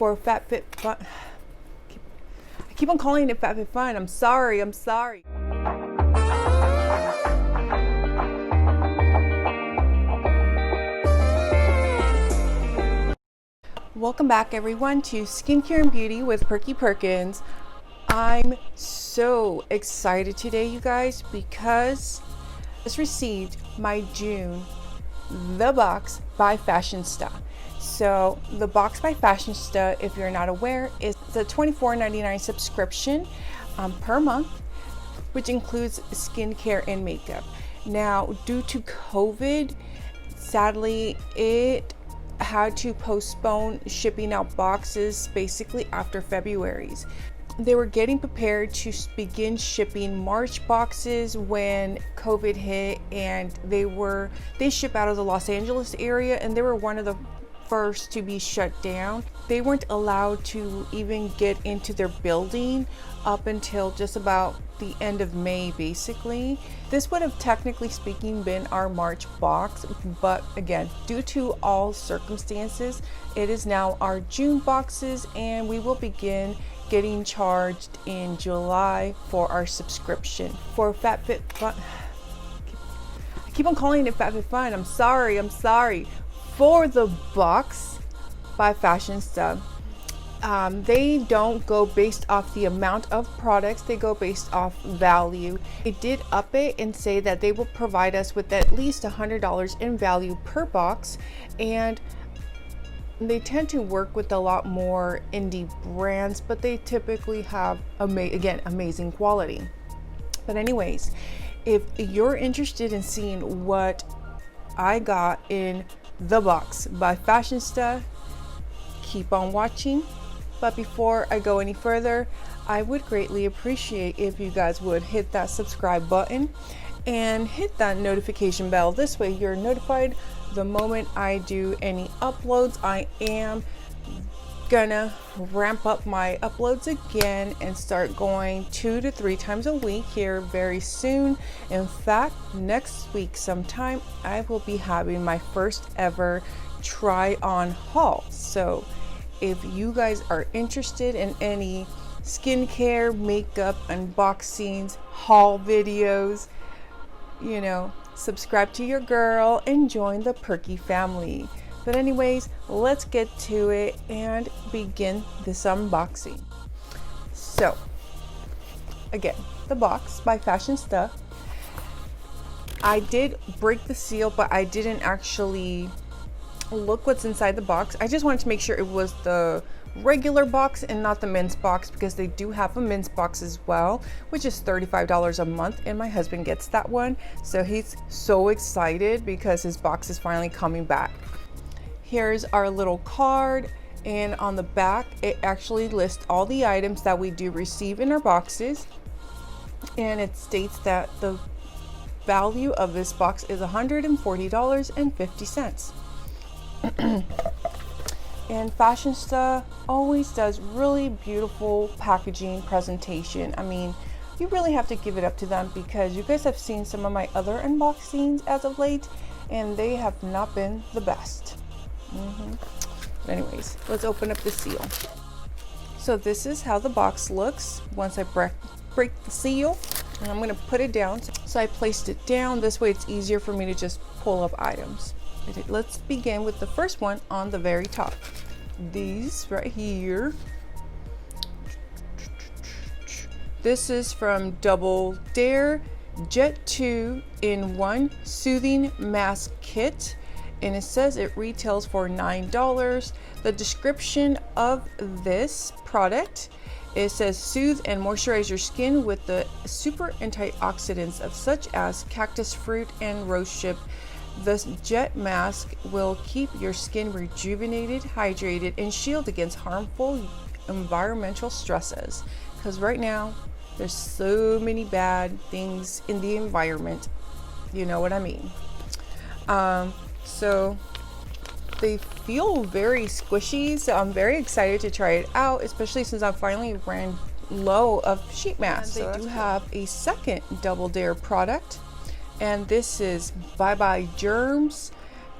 for FabFitFun. I keep on calling it FabFitFun. I'm sorry. Welcome back everyone to Skincare and Beauty with Perky Perkins. I'm so excited today, you guys, because I just received my June The Box by Fashionsta. So The Box by Fashionsta, if you're not aware, is the $24.99 subscription per month, which includes skincare and makeup. Now, due to COVID, sadly, it had to postpone shipping out boxes basically after February's. They were getting prepared to begin shipping March boxes when COVID hit, and they ship out of the Los Angeles area, and they were one of the first to be shut down. They weren't allowed to even get into their building up until just about the end of May, basically. This would have technically speaking been our March box, but again, due to all circumstances, it is now our June boxes, and we will begin getting charged in July for our subscription for FabFitFun. I keep on calling it FabFitFun. I'm sorry. For The Box by Fashionsta, they don't go based off the amount of products, they go based off value. They did up it and say that they will provide us with at least $100 in value per box, and they tend to work with a lot more indie brands, but they typically have amazing quality. But anyways, if you're interested in seeing what I got in The Box by Fashionsta, keep on watching. But before I go any further, I would greatly appreciate if you guys would hit that subscribe button and hit that notification bell. This way you're notified the moment I do any uploads. I am gonna ramp up my uploads again and start going 2 to 3 times a week here very soon. In fact, next week sometime I will be having my first ever try on haul. So if you guys are interested in any skincare, makeup, unboxings, haul videos, subscribe to your girl and join the Perky family. But anyways, let's get to it and begin this unboxing. So again, The Box by Fashionsta. I did break the seal, but I didn't actually look what's inside the box. I just wanted to make sure it was the regular box and not the men's box, because they do have a men's box as well, which is $35 a month, and my husband gets that one, so he's so excited because his box is finally coming back. Here's our little card, and on the back it actually lists all the items that we do receive in our boxes, and it states that the value of this box is $140.50. And Fashionsta always does really beautiful packaging presentation. I mean, you really have to give it up to them, because you guys have seen some of my other unboxings as of late and they have not been the best. But anyways, let's open up the seal. So this is how the box looks once I break the seal, and I'm going to put it down. So I placed it down, this way it's easier for me to just pull up items. Let's begin with the first one on the very top. These right here. This is from Double Dare Jet 2 in 1 Soothing Mask Kit, and it says it retails for $9. The description of this product, it says soothe and moisturize your skin with the super antioxidants of such as cactus fruit and rosehip. This jet mask will keep your skin rejuvenated, hydrated, and shield against harmful environmental stresses. Because right now, there's so many bad things in the environment. You know what I mean? So they feel very squishy, so I'm very excited to try it out, especially since I finally ran low of sheet masks. They do have a second Double Dare product, and this is Bye Bye Germs.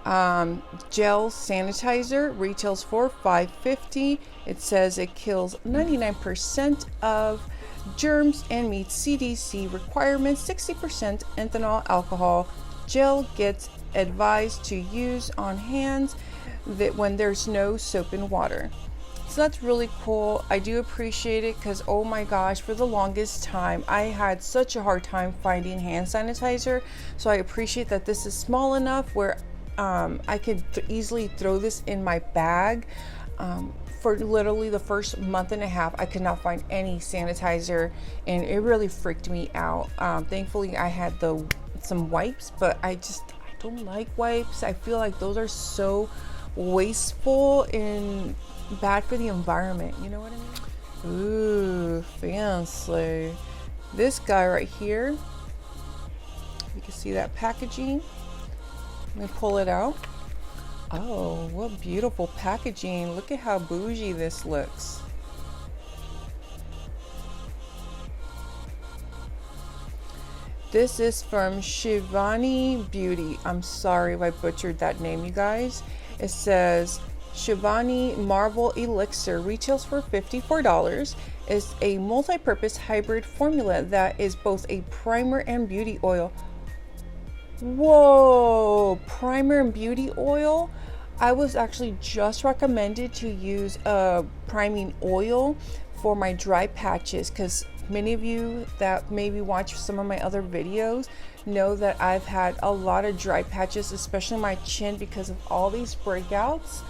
Gel sanitizer retails for $5.50. It says it kills 99% of germs and meets CDC requirements. 60% ethanol alcohol. Gel gets advised to use on hands that when there's no soap and water. So that's really cool. I do appreciate it because, oh my gosh, for the longest time I had such a hard time finding hand sanitizer. So I appreciate that this is small enough where I could easily throw this in my bag. For literally the first month and a half, I could not find any sanitizer, and it really freaked me out. Thankfully, I had some wipes, but I don't like wipes. I feel like those are so wasteful and bad for the environment. You know what I mean? Ooh, fancy. This guy right here, you can see that packaging. Let me pull it out. Oh, what beautiful packaging. Look at how bougie this looks. This is from Shivani Beauty. I'm sorry if I butchered that name, you guys. It says Shivani Marble Elixir retails for $54. It's a multi-purpose hybrid formula that is both a primer and beauty oil. Whoa, primer and beauty oil. I was actually just recommended to use a priming oil for my dry patches, because many of you that maybe watch some of my other videos know that I've had a lot of dry patches, especially my chin, because of all these breakouts,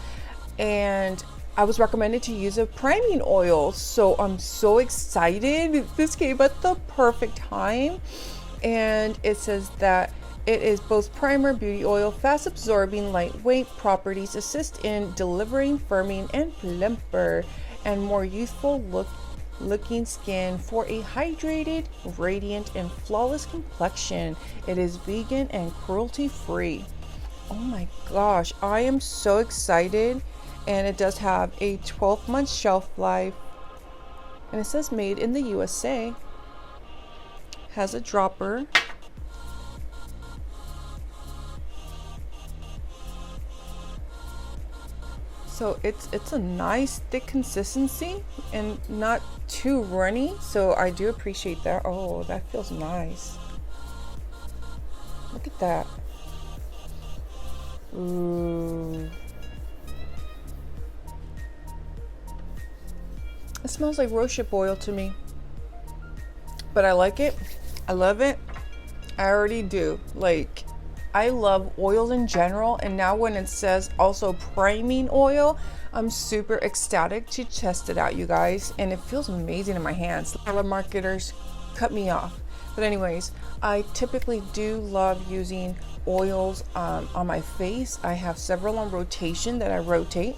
and I was recommended to use a priming oil. So I'm so excited. This came at the perfect time. And it says that it is both primer, beauty oil, fast absorbing, lightweight properties, assist in delivering firming and plumper and more youthful looking skin for a hydrated, radiant, and flawless complexion. It is vegan and cruelty free. Oh my gosh, I am so excited. And it does have a 12-month shelf life, and it says made in the USA. Has a dropper. So it's a nice thick consistency and not too runny, so I do appreciate that. Oh, that feels nice. Look at that. Ooh. It smells like rosehip oil to me, but I like it. I love it. I already do. Like, I love oils in general, and now when it says also priming oil, I'm super ecstatic to test it out, you guys, and it feels amazing in my hands. A lot of marketers cut me off, but anyways, I typically do love using oils on my face. I have several on rotation that I rotate,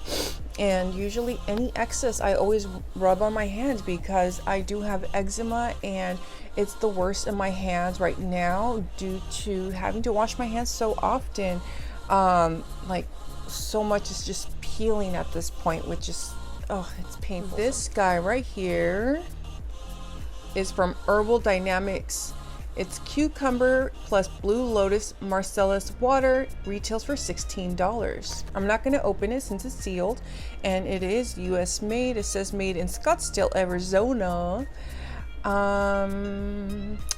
and usually any excess I always rub on my hands because I do have eczema, and it's the worst in my hands right now due to having to wash my hands so often. Like, so much is just peeling at this point, which is, oh, it's painful. This guy right here is from Herbal Dynamics. It's cucumber plus blue lotus marcellus water, retails for $16. I'm not going to open it since it's sealed, and it is US made. It says made in Scottsdale, Arizona.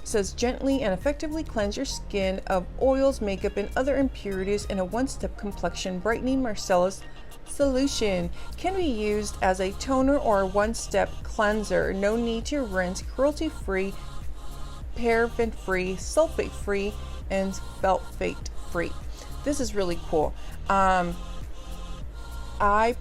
Says gently and effectively cleanse your skin of oils, makeup, and other impurities in a one-step complexion brightening marcellus solution. Can be used as a toner or a one-step cleanser. No need to rinse. Cruelty-free, paraben-free, sulfate-free, and sulfate-free. This is really cool. I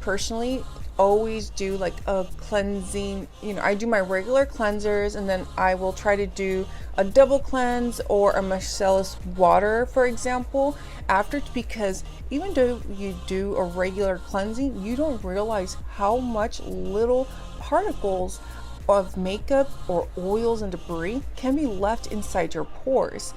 personally always do like a cleansing, I do my regular cleansers, and then I will try to do a double cleanse or a micellar water, for example, after, because even though you do a regular cleansing, you don't realize how much little particles of makeup or oils and debris can be left inside your pores.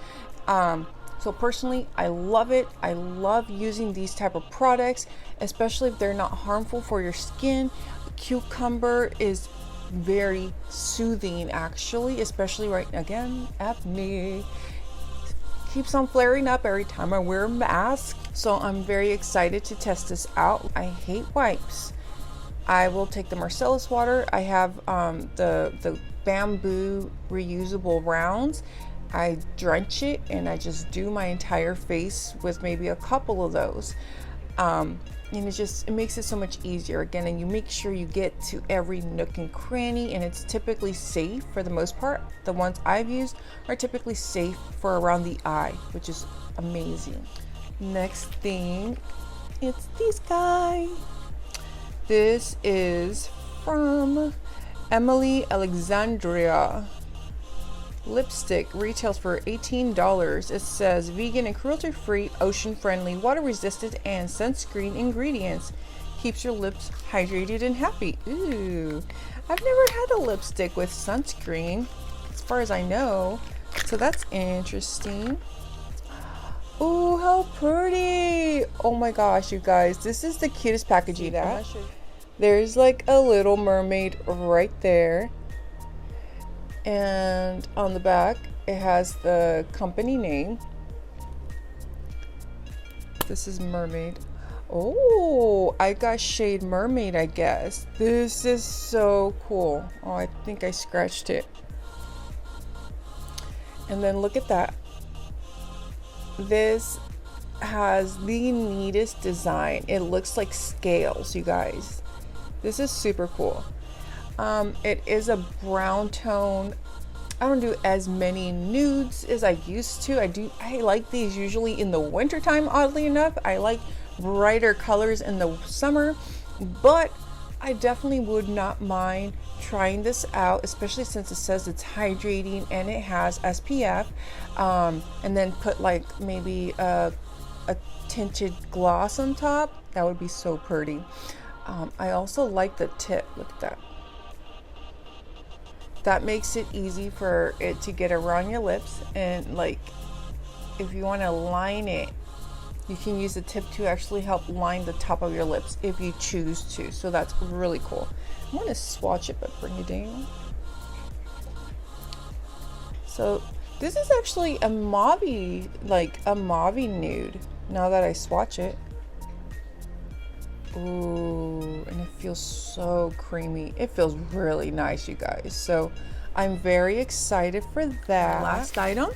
So personally, I love it. I love using these type of products, especially if they're not harmful for your skin. Cucumber is very soothing, actually, especially right, again, acne. keeps on flaring up every time I wear a mask. So I'm very excited to test this out. I hate wipes. I will take the Marcellus water. I have the bamboo reusable rounds. I drench it and I just do my entire face with maybe a couple of those. And it makes it so much easier again, and you make sure you get to every nook and cranny, and it's typically safe for the most part. The ones I've used are typically safe for around the eye, which is amazing. Next thing, it's this guy. This is from Alexandra. Lipstick retails for $18. It says vegan and cruelty-free, ocean-friendly, water-resistant, and sunscreen ingredients. Keeps your lips hydrated and happy. Ooh, I've never had a lipstick with sunscreen, as far as I know. So that's interesting. Oh, how pretty! Oh my gosh, you guys, this is the cutest packaging. There's like a little mermaid right there. And on the back, it has the company name. This is Mermaid. Oh, I got shade Mermaid, I guess. This is so cool. Oh, I think I scratched it. And then look at that. This has the neatest design. It looks like scales, you guys. This is super cool. It is a brown tone. I don't do as many nudes as I used to. I like these usually in the winter time, oddly enough. I like brighter colors in the summer, but I definitely would not mind trying this out, especially since it says it's hydrating and it has SPF, and then put like maybe a tinted gloss on top. That would be so pretty. I also like the tip. Look at that. That makes it easy for it to get around your lips, and like if you want to line it, you can use the tip to actually help line the top of your lips if you choose to. So that's really cool. I'm going to swatch it but bring it down. So this is actually a mauvey, like a mauvey nude now that I swatch it. Ooh, and it feels so creamy. It feels really nice, you guys. So I'm very excited for that. Last item,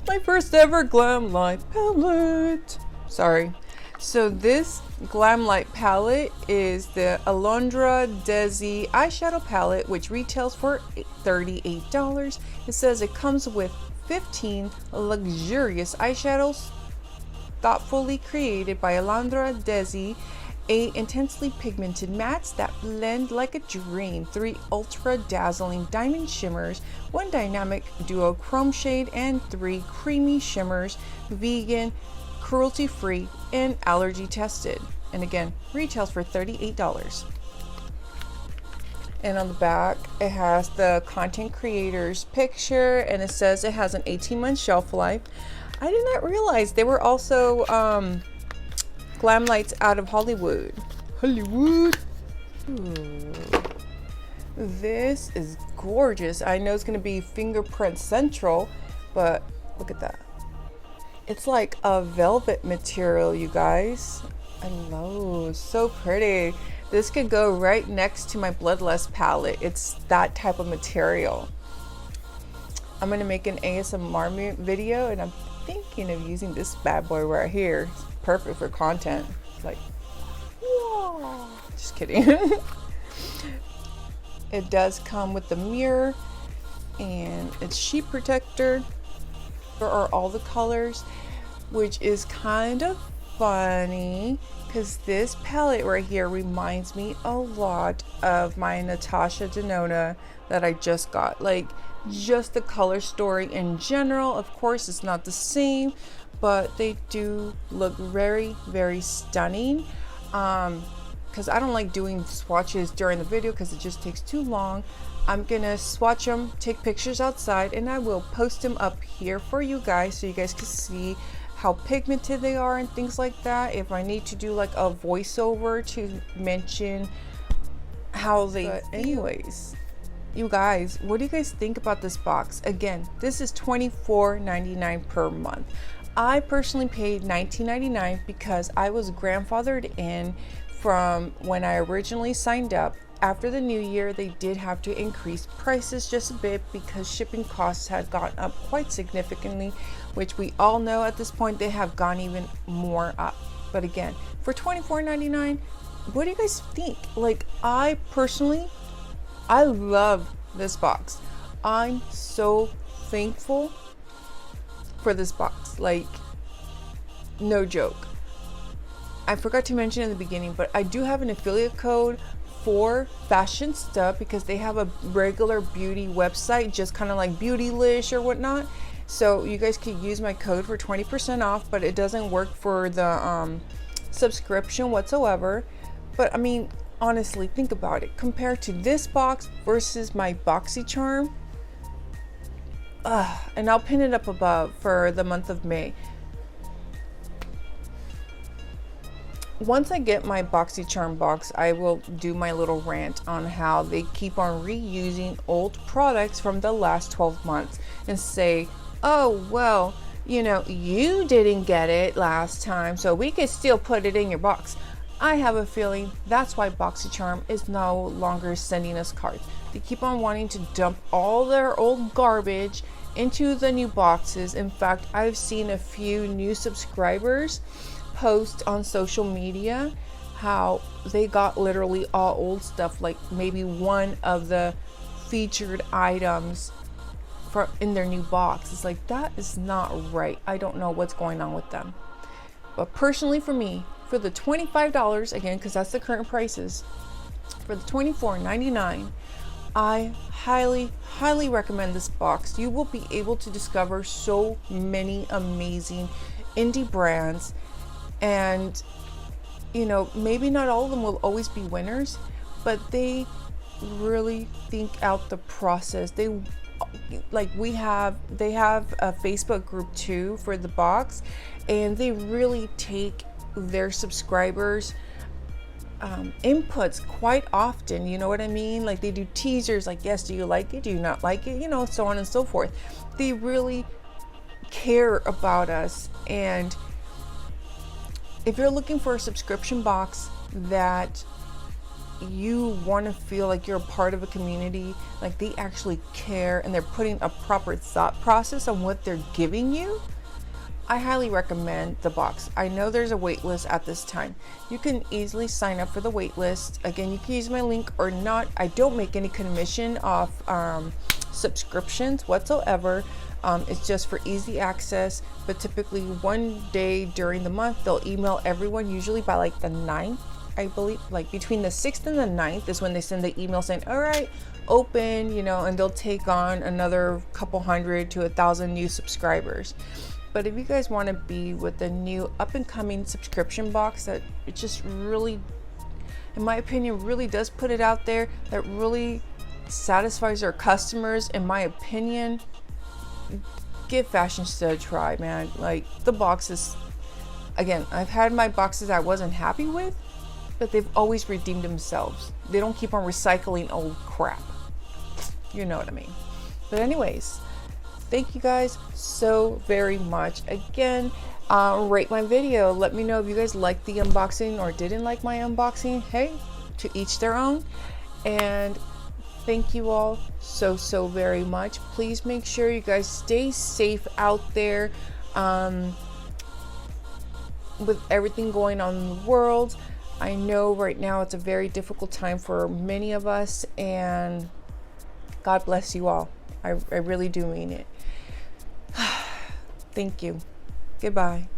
my first ever Glam Light palette. Sorry. So this Glam Light palette is the Alondra Desi eyeshadow palette, which retails for $38. It says it comes with 15 luxurious eyeshadows thoughtfully created by Alondra Desi, 8 intensely pigmented mattes that blend like a dream, 3 ultra dazzling diamond shimmers, 1 dynamic duo chrome shade, and 3 creamy shimmers, vegan, cruelty-free, and allergy tested. And again, retails for $38. And on the back, it has the content creator's picture, and it says it has an 18-month shelf life. I did not realize they were also Glam Lights out of Hollywood. Hollywood. Ooh. This is gorgeous. I know it's going to be fingerprint central, but look at that. It's like a velvet material, you guys. I love, so pretty. This could go right next to my Bloodlust palette. It's that type of material. I'm going to make an ASMR video, and I'm thinking of using this bad boy right here. It's perfect for content. It's like, whoa. Just kidding. It does come with the mirror and its sheet protector. There are all the colors, which is kind of funny because this palette right here reminds me a lot of my Natasha Denona that I just got. Like, just the color story in general. Of course, it's not the same, but they do look very, very stunning. Because I don't like doing swatches during the video because it just takes too long. I'm gonna swatch them, take pictures outside, and I will post them up here for you guys so you guys can see how pigmented they are and things like that. If I need to do like a voiceover to mention how they, but anyways, you guys, what do you guys think about this box? Again, this is $24.99 per month. I personally paid $19.99 because I was grandfathered in from when I originally signed up. After the new year, they did have to increase prices just a bit because shipping costs had gone up quite significantly, which we all know at this point they have gone even more up. But again, for $24.99, what do you guys think? Like, I personally, I love this box. I'm so thankful for this box. Like, no joke. I forgot to mention in the beginning, but I do have an affiliate code for Fashionsta because they have a regular beauty website, just kind of like Beautylish or whatnot. So you guys could use my code for 20% off, but it doesn't work for the subscription whatsoever. But I mean, honestly, think about it. Compared to this box versus my BoxyCharm, and I'll pin it up above for the month of May. Once I get my BoxyCharm box, I will do my little rant on how they keep on reusing old products from the last 12 months and say, oh, well, you know, you didn't get it last time, so we could still put it in your box. I have a feeling that's why BoxyCharm is no longer sending us cards. They keep on wanting to dump all their old garbage into the new boxes. In fact, I've seen a few new subscribers post on social media how they got literally all old stuff, like maybe one of the featured items for in their new box. It's like, that is not right. I don't know what's going on with them. But personally, for me, for the $25, again, because that's the current prices, for the $24.99, I highly recommend this box. You will be able to discover so many amazing indie brands. And, you know, maybe not all of them will always be winners, but they really think out the process. They have a Facebook group too for the box, and they really take their subscribers inputs quite often. You know what I mean? Like, they do teasers like, yes, do you like it? Do you not like it? You know, so on and so forth. They really care about us. And if you're looking for a subscription box that you want to feel like you're a part of a community, like they actually care and they're putting a proper thought process on what they're giving you, I highly recommend the box. I know there's a wait list at this time. You can easily sign up for the wait list. Again, you can use my link or not. I don't make any commission off subscriptions whatsoever. It's just for easy access, but typically one day during the month, they'll email everyone, usually by like the 9th, I believe, like between the 6th and the 9th is when they send the email saying, all right, open, you know, and they'll take on another couple hundred to 1,000 new subscribers. But if you guys want to be with the new up and coming subscription box that it just really, in my opinion, really does put it out there, that really satisfies our customers, in my opinion, give Fashionsta a try, man. Like, the boxes, again, I've had my boxes I wasn't happy with, but they've always redeemed themselves. They don't keep on recycling old crap. You know what I mean. But anyways, thank you guys so very much. Again, rate my video. Let me know if you guys liked the unboxing or didn't like my unboxing. Hey, to each their own. And thank you all so very much. Please make sure you guys stay safe out there with everything going on in the world. I know right now it's a very difficult time for many of us, and God bless you all. I really do mean it. Thank you. Goodbye.